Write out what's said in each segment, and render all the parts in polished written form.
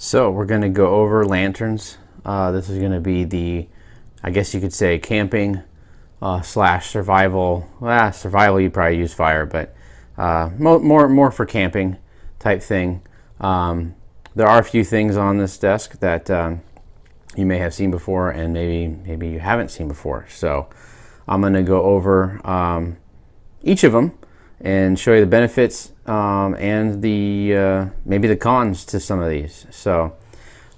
So we're going to go over lanterns. This is going to be the, I guess you could say, camping slash survival. Survival you probably use fire, but more for camping type thing. There are a few things on this desk that you may have seen before, and maybe you haven't seen before. So I'm going to go over each of them and show you the benefits and the maybe the cons to some of these. So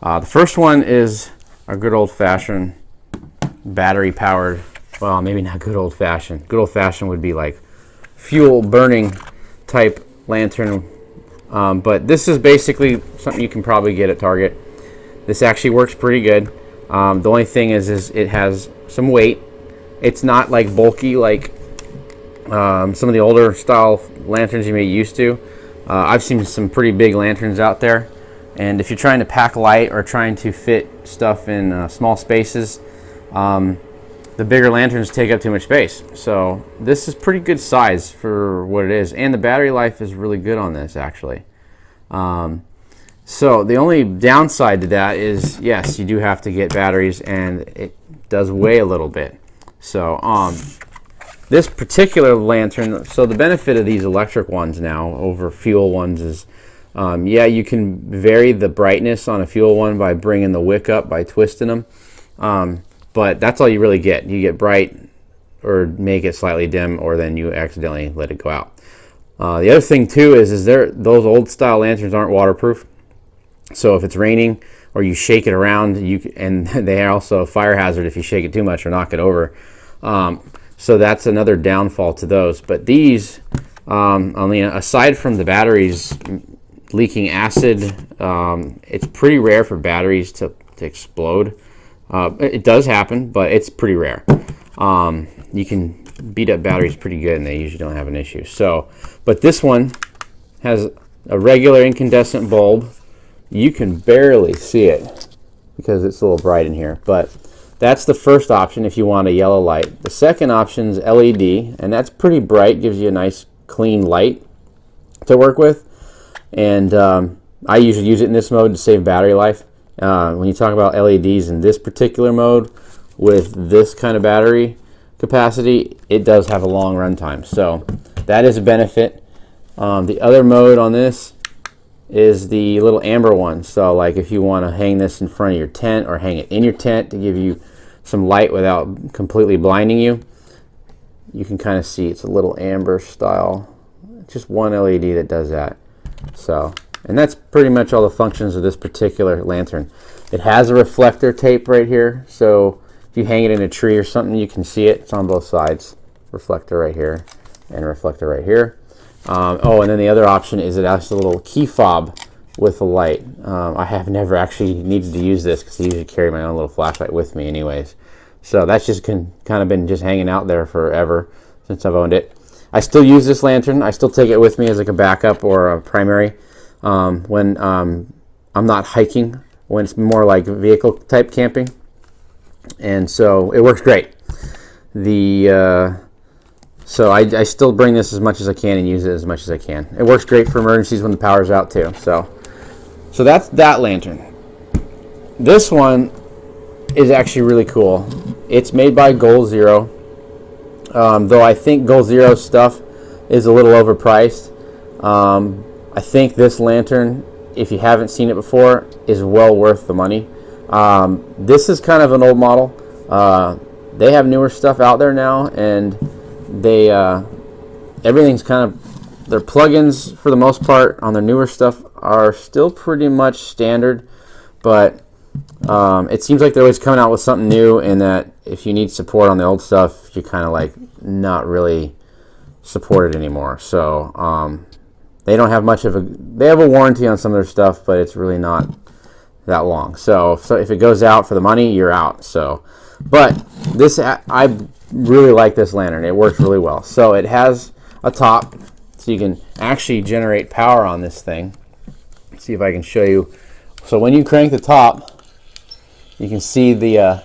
the first one is our good old-fashioned battery powered, well, maybe not good old-fashioned. Good old-fashioned would be like fuel burning type lantern, but this is basically something you can probably get at Target. This actually works pretty good. The only thing is it has some weight. It's not like bulky like some of the older style lanterns you may be used to. I've seen some pretty big lanterns out there, and if you're trying to pack light or trying to fit stuff in small spaces, the bigger lanterns take up too much space. So this is pretty good size for what it is, and the battery life is really good on this actually. So the only downside to that is, yes, you do have to get batteries, and it does weigh a little bit. So this particular lantern, so the benefit of these electric ones now over fuel ones is, yeah, you can vary the brightness on a fuel one by bringing the wick up by twisting them, but that's all you really get. You get bright or make it slightly dim, or then you accidentally let it go out. The other thing too is those old style lanterns aren't waterproof, so if it's raining or you shake it around, and they are also a fire hazard if you shake it too much or knock it over. So that's another downfall to those. But these, aside from the batteries leaking acid, it's pretty rare for batteries to explode. It does happen, but it's pretty rare. You can beat up batteries pretty good, and they usually don't have an issue. So, but this one has a regular incandescent bulb. You can barely see it because it's a little bright in here, but that's the first option if you want a yellow light. The second option is LED, and that's pretty bright, gives you a nice clean light to work with. And I usually use it in this mode to save battery life. When you talk about LEDs in this particular mode with this kind of battery capacity, it does have a long run time. So that is a benefit. The other mode on this is the little amber one. So like if you want to hang this in front of your tent or hang it in your tent to give you some light without completely blinding you, you can kind of see it's a little amber style. Just one LED that does that. So, and that's pretty much all the functions of this particular lantern. It has a reflector tape right here, so if you hang it in a tree or something, you can see it. It's on both sides. Reflector right here and reflector right here. Oh, and then the other option is it has a little key fob with a light. I have never actually needed to use this because I usually carry my own little flashlight with me anyways. So that's just kind of been just hanging out there forever since I've owned it. I still use this lantern. I still take it with me as like a backup or a primary when I'm not hiking, when it's more like vehicle type camping. And so it works great. So I still bring this as much as I can and use it as much as I can. It works great for emergencies when the power's out too. So that's that lantern. This one is actually really cool. It's made by Goal Zero, though I think Goal Zero stuff is a little overpriced. I think this lantern, if you haven't seen it before, is well worth the money. This is kind of an old model. They have newer stuff out there now, and they everything's kind of, their plugins for the most part on their newer stuff are still pretty much standard, but it seems like they're always coming out with something new, and that if you need support on the old stuff, you kind of like not really supported anymore. So they don't have much of they have a warranty on some of their stuff, but it's really not that long. So if it goes out for the money, you're out. So, but this, I really like this lantern. It works really well. So it has a top, so you can actually generate power on this thing. Let's see if I can show you. So when you crank the top, you can see the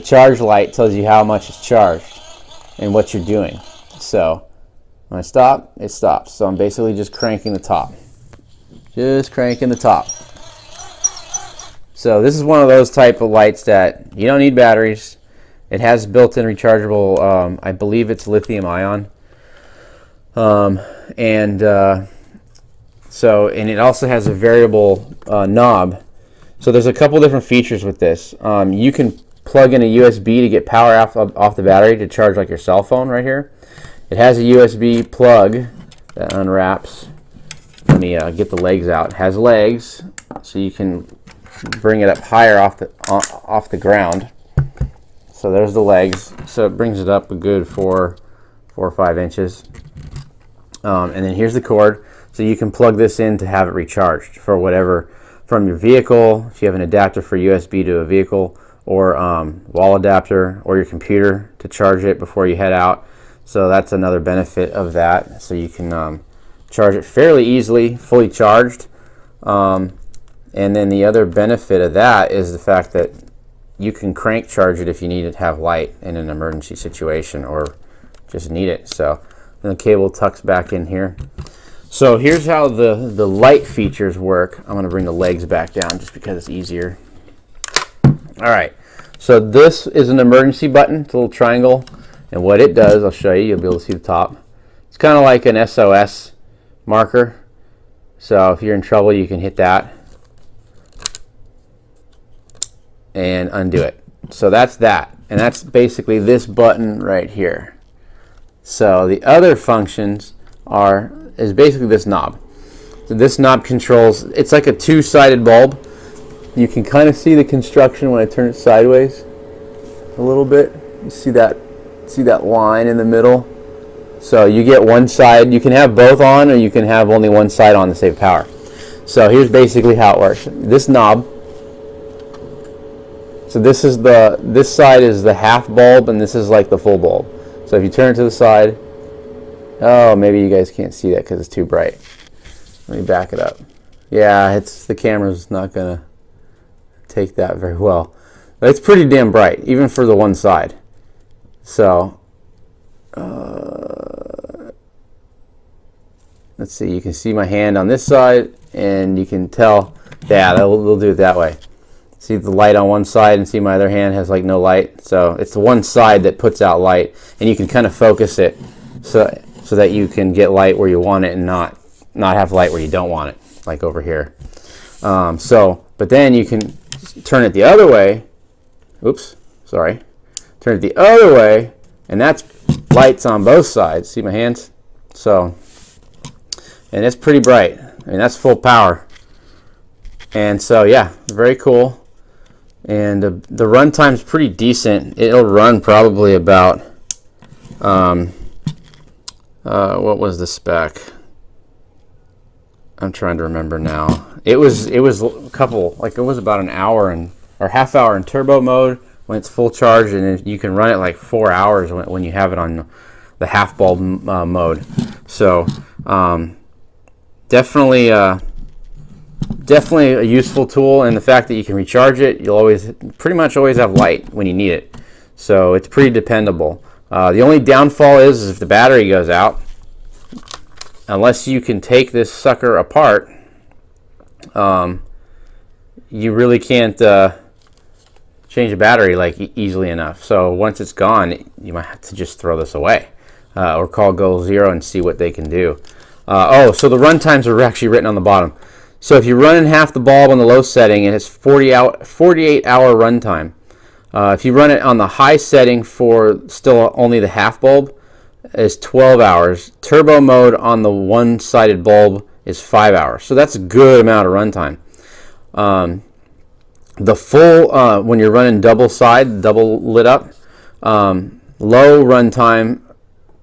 charge light tells you how much it's charged and what you're doing. So when I stop, it stops. So I'm basically just cranking the top. Just cranking the top. So this is one of those type of lights that you don't need batteries. It has built-in rechargeable, I believe it's lithium ion. And it also has a variable knob. So there's a couple different features with this. You can plug in a USB to get power off the battery to charge like your cell phone right here. It has a USB plug that unwraps. Let me get the legs out. It has legs, so you can bring it up higher off the ground. So there's the legs. So it brings it up a good 4 or 5 inches. And then here's the cord. So you can plug this in to have it recharged for whatever, from your vehicle, if you have an adapter for USB to a vehicle, or wall adapter, or your computer to charge it before you head out. So that's another benefit of that. So you can charge it fairly easily, fully charged. And then the other benefit of that is the fact that you can crank charge it if you need to have light in an emergency situation or just need it. So then the cable tucks back in here. So here's how the light features work. I'm going to bring the legs back down just because it's easier. All right, so this is an emergency button. It's a little triangle, and what it does, I'll show you. You'll be able to see the top. It's kind of like an SOS marker. So if you're in trouble, you can hit that and undo it. So that's that, and that's basically this button right here. So the other functions is basically this knob. So this knob controls, it's like a two-sided bulb. You can kind of see the construction when I turn it sideways a little bit. You see that line in the middle? So you get one side, you can have both on, or you can have only one side on to save power. So here's basically how it works. This knob, so this side is the half bulb, and this is like the full bulb. So if you turn it to the side, oh, maybe you guys can't see that because it's too bright. Let me back it up. Yeah, the camera's not gonna take that very well. But it's pretty damn bright, even for the one side. So let's see, you can see my hand on this side, and you can tell, yeah, we'll do it that way. See the light on one side, and see my other hand has like no light. So it's the one side that puts out light, and you can kind of focus it so that you can get light where you want it and not have light where you don't want it, like over here. But then you can turn it the other way. Oops, sorry. Turn it the other way, and that's lights on both sides. See my hands? So, and it's pretty bright. I mean, that's full power. And so, yeah, very cool. And the run time's pretty decent. It'll run probably about, what was the spec? I'm trying to remember now. It was a couple, like it was about an hour or half hour in turbo mode when it's full charge, and you can run it like 4 hours when you have it on the half bulb mode. So definitely a useful tool, and the fact that you can recharge it, you'll pretty much always have light when you need it. So it's pretty dependable. The only downfall is if the battery goes out. Unless you can take this sucker apart, you really can't change the battery like easily enough. So once it's gone, you might have to just throw this away or call Goal Zero and see what they can do. So the run times are actually written on the bottom. So if you run in half the bulb on the low setting, it has 48-hour run time. If you run it on the high setting for still only the half bulb, is 12 hours. Turbo mode on the one-sided bulb is 5 hours. So that's a good amount of runtime. The full, when you're running double lit up, low runtime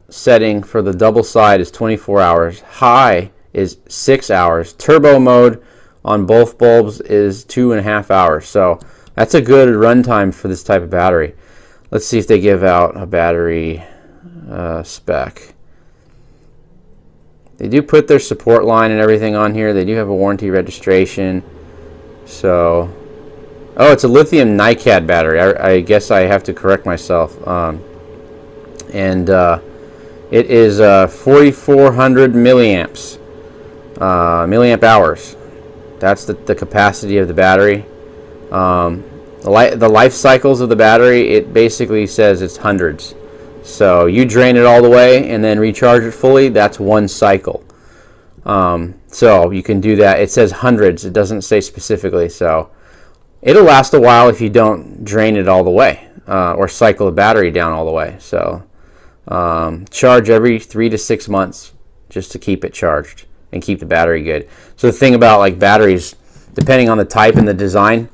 setting for the double side is 24 hours. High is 6 hours. Turbo mode on both bulbs is 2.5 hours. So that's a good runtime for this type of battery. Let's see if they give out a battery spec. They do put their support line and everything on here. They do have a warranty registration. So, oh, it's a lithium NiCad battery. I guess I have to correct myself. It is 4,400 milliamp hours. That's the capacity of the battery. The life cycles of the battery, it basically says it's hundreds. So you drain it all the way and then recharge it fully, that's one cycle. So you can do that. It says hundreds, it doesn't say specifically. So it'll last a while if you don't drain it all the way or cycle the battery down all the way. So charge every 3 to 6 months just to keep it charged and keep the battery good. So the thing about like batteries, depending on the type and the design,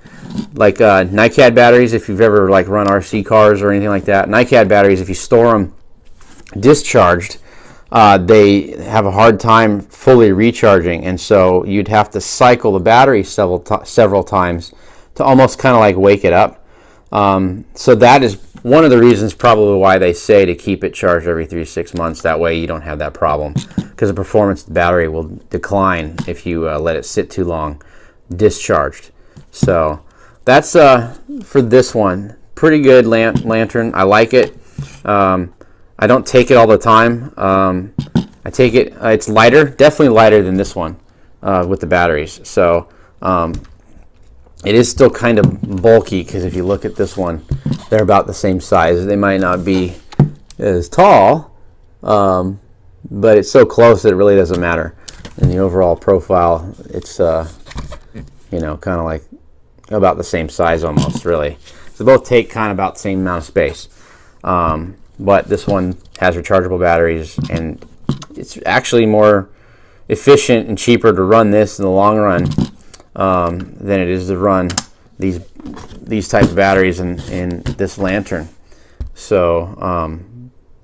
like NiCad batteries, if you've ever like run RC cars or anything like that, NiCad batteries, if you store them discharged, they have a hard time fully recharging, and so you'd have to cycle the battery several times to almost kind of like wake it up. So that is one of the reasons probably why they say to keep it charged every 3 to 6 months. That way you don't have that problem, because the performance of the battery will decline if you let it sit too long discharged. So that's for this one. Pretty good lantern. I like it. I don't take it all the time. I take it, it's lighter, definitely lighter than this one with the batteries. So it is still kind of bulky, because if you look at this one, they're about the same size. They might not be as tall, but it's so close that it really doesn't matter. In the overall profile, it's you know, kind of like about the same size almost, really. So they both take kind of about the same amount of space. But this one has rechargeable batteries, and it's actually more efficient and cheaper to run this in the long run than it is to run these types of batteries in this lantern. So,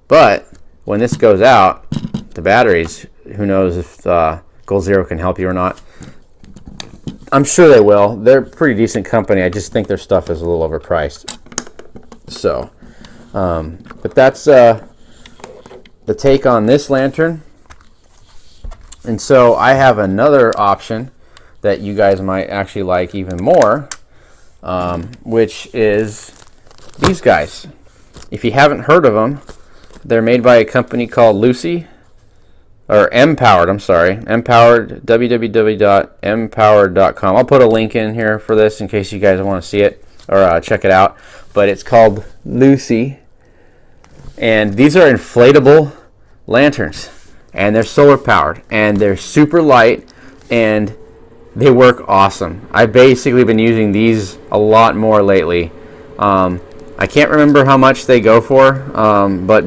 but when this goes out, the batteries, who knows if Goal Zero can help you or not. I'm sure they will. They're a pretty decent company. I just think their stuff is a little overpriced. So, but that's the take on this lantern. And so I have another option that you guys might actually like even more, which is these guys. If you haven't heard of them, they're made by a company called Lucy, or Empowered, I'm sorry, Empowered, www.empowered.com. I'll put a link in here for this in case you guys want to see it or check it out. But it's called Lucy, and these are inflatable lanterns, and they're solar powered, and they're super light, and they work awesome. I've basically been using these a lot more lately. I can't remember how much they go for, but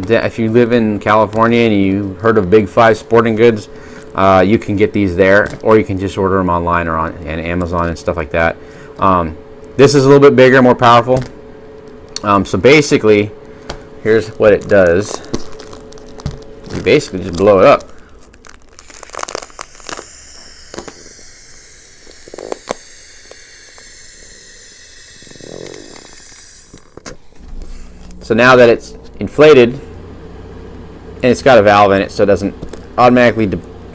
if you live in California and you heard of Big 5 Sporting Goods, you can get these there, or you can just order them online or on Amazon and stuff like that. This is a little bit bigger, more powerful. So basically, here's what it does. You basically just blow it up. So now that it's inflated, and it's got a valve in it so it doesn't automatically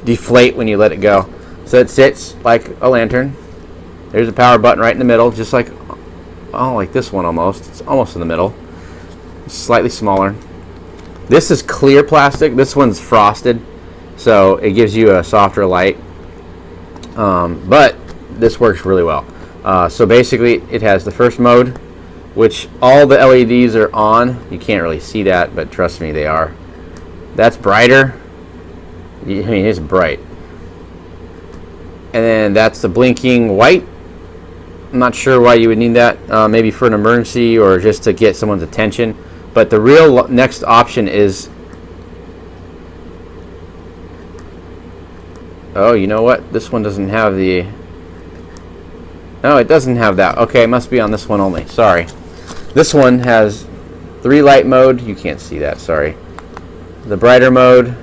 deflate when you let it go. So it sits like a lantern. There's a power button right in the middle, just like, oh, like this one almost. It's almost in the middle. It's slightly smaller. This is clear plastic. This one's frosted, so it gives you a softer light. But this works really well. So basically, it has the first mode, which all the LEDs are on. You can't really see that, but trust me, they are. That's brighter. I mean, it's bright. And then that's the blinking white. I'm not sure why you would need that. Maybe for an emergency or just to get someone's attention. But the real next option is... Oh, you know what? This one doesn't have the... No, it doesn't have that. Okay, it must be on this one only. Sorry. This one has 3 light mode. You can't see that, sorry. The brighter mode,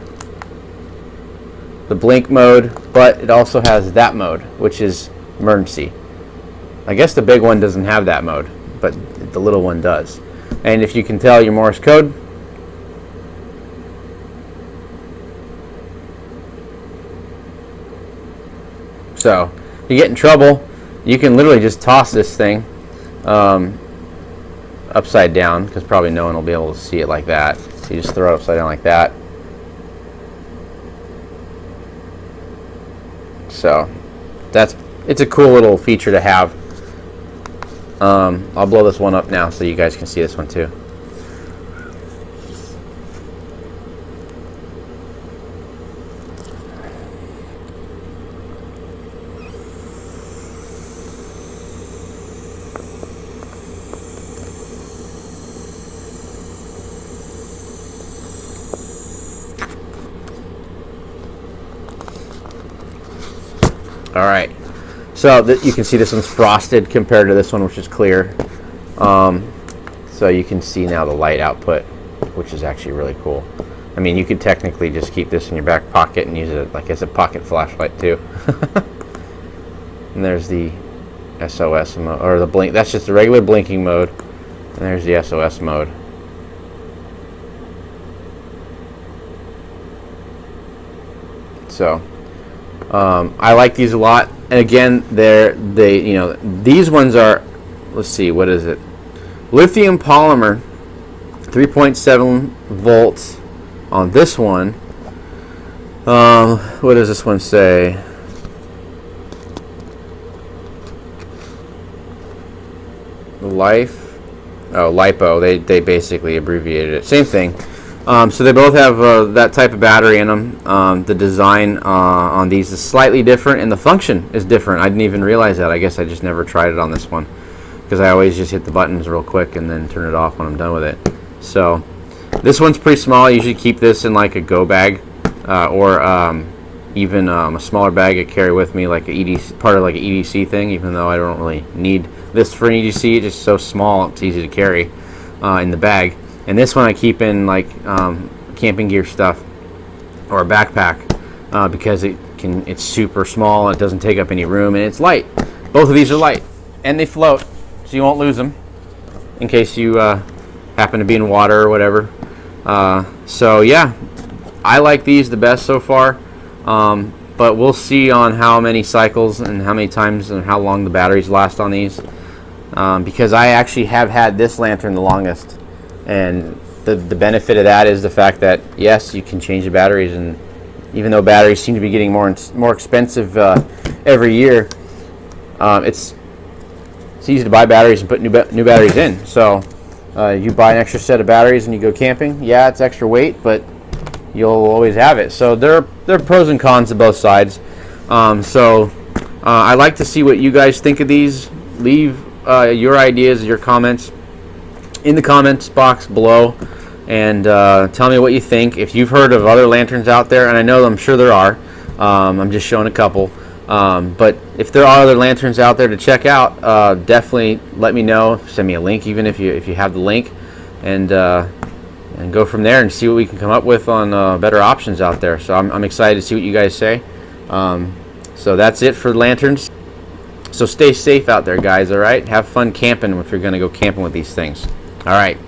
the blink mode, but it also has that mode, which is emergency. I guess the big one doesn't have that mode, but the little one does. And if you can tell your Morse code, so if you get in trouble, you can literally just toss this thing upside down, because probably no one will be able to see it like that. So you just throw it upside down like that. So it's a cool little feature to have. I'll blow this one up now so you guys can see this one too. All right, so you can see this one's frosted compared to this one, which is clear. So you can see now the light output, which is actually really cool. I mean, you could technically just keep this in your back pocket and use it like as a pocket flashlight too. And there's the SOS mode, or the blink. That's just the regular blinking mode. And there's the SOS mode. So I like these a lot. And again, these ones are, let's see, what is it? Lithium polymer, 3.7 volts on this one. What does this one say? LiPo. They basically abbreviated it. Same thing. So they both have that type of battery in them. The design on these is slightly different, and the function is different. I didn't even realize that. I guess I just never tried it on this one, because I always just hit the buttons real quick and then turn it off when I'm done with it. So this one's pretty small. I usually keep this in like a go bag, or even a smaller bag I carry with me, like a EDC, part of like an EDC thing, even though I don't really need this for an EDC. It's just so small, it's easy to carry in the bag. And this one I keep in like camping gear stuff or a backpack, because it's super small, it doesn't take up any room, and it's light. Both of these are light, and they float, so you won't lose them in case you happen to be in water or whatever. So yeah, I like these the best so far, but we'll see on how many cycles and how many times and how long the batteries last on these, because I actually have had this lantern the longest. And the benefit of that is the fact that, yes, you can change the batteries, and even though batteries seem to be getting more expensive every year, it's easy to buy batteries and put new batteries in. So you buy an extra set of batteries and you go camping. Yeah, it's extra weight, but you'll always have it. So there are pros and cons to both sides. I like to see what you guys think of these. Leave your ideas, your comments in the comments box below, and tell me what you think. If you've heard of other lanterns out there, and I'm sure there are, I'm just showing a couple, but if there are other lanterns out there to check out, definitely let me know. Send me a link, even if you have the link, and go from there and see what we can come up with on better options out there. So I'm excited to see what you guys say. So that's it for lanterns. So stay safe out there, guys. All right, have fun camping if you're going to go camping with these things. All right.